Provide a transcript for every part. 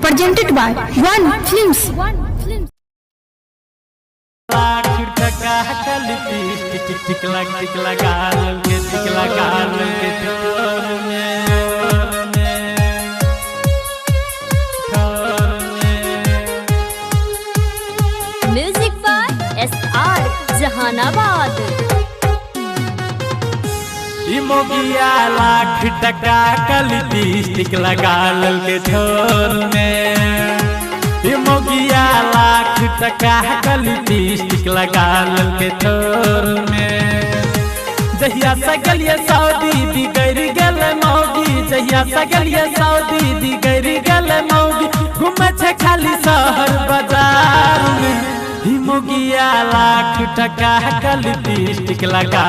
presented by One Films. Music by SR Jahanabad. मोगिया लाख टका का लिपस्टिक लगा के ठोर में। मोगिया लाख टका का लिपस्टिक लगा के ठोर में। जहिया सगलिया सऊदी बिगड़ गल मौगी, जहिया सगलिया सऊदी बिगड़ गल मौगी। घूमे छे खाली शहर बाजार में। मोगिया लाख टका का लिपस्टिक लगा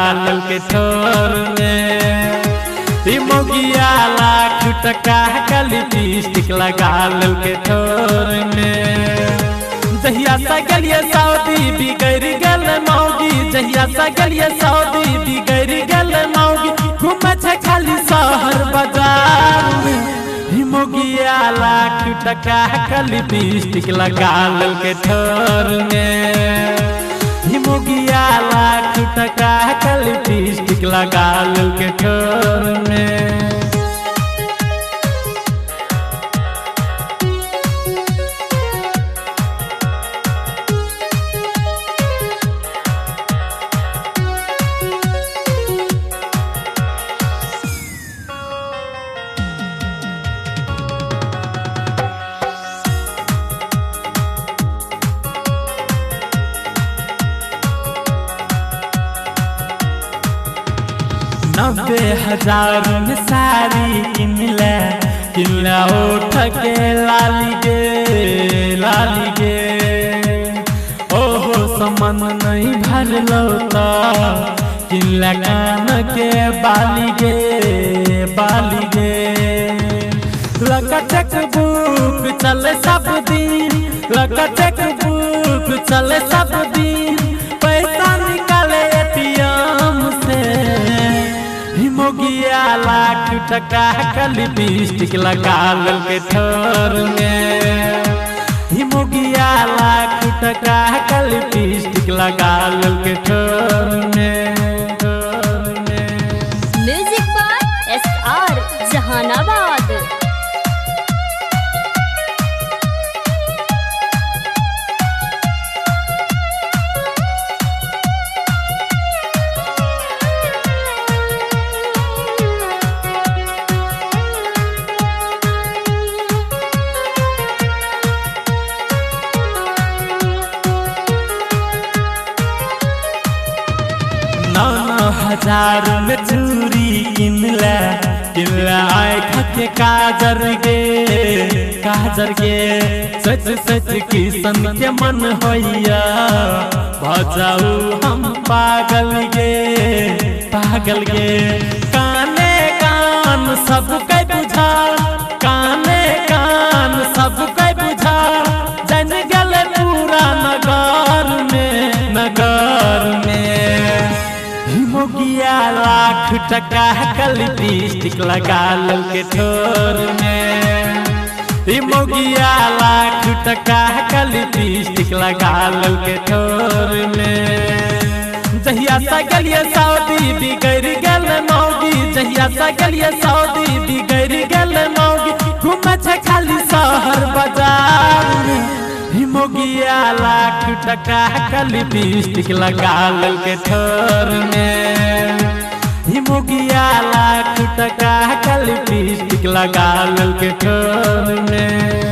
के ठोर में। मोगिया लाख टका का लिपस्टिक लगा के ठोर में। जहिया सगलिया सऊदी बिगड़ गल मौगी, जहिया सगलिया सऊदी बिगड़ गल मौगी। घूमे छे खाली शहर बाजार में। मोगिया लाख टका का लिपस्टिक लगा के ठोर में। मोगिया लाख टका का लिपस्टिक लगा के ठोर में। नब्बे हजार में साड़ी किनला किनला उठ के लाली गे ओहो समन नहीं भरलो तो किनला कान के बाली गे लगा चेक बुक चले सब दिन, लगा चेक बुक चले सब दिन। पैसा निकाले ATM से। मोगिया लाख टका का लिपस्टिक लगा के ठोर में। मोगिया लाख टका का लिपस्टिक लगा के ठोर में। Music by SR Jahanabad. हजार में चूरी किनला आँख के काजर गे सच सच किसन के मन होइया। भजाऊ हम पागल गे काने कान सब के बुझा, काने कान सब के बुझा। जन गल पूरा नगर में। मोगिया लाख टका का लिपस्टिक लगा के ठोर में। मोगिया लाख टका का लिपस्टिक लगा के ठोर में। जहिया सगलिया सऊदी बिगड़ गल मौगी, जहिया सगलिया सऊदी बिगड़ गल मौगी। घूमे छे खाली शहर बाजार में। मोगिया लाख टका का लिपस्टिक लगा के ठोर में। मोगिया लाख टका का लिपस्टिक लगा के ठोर में।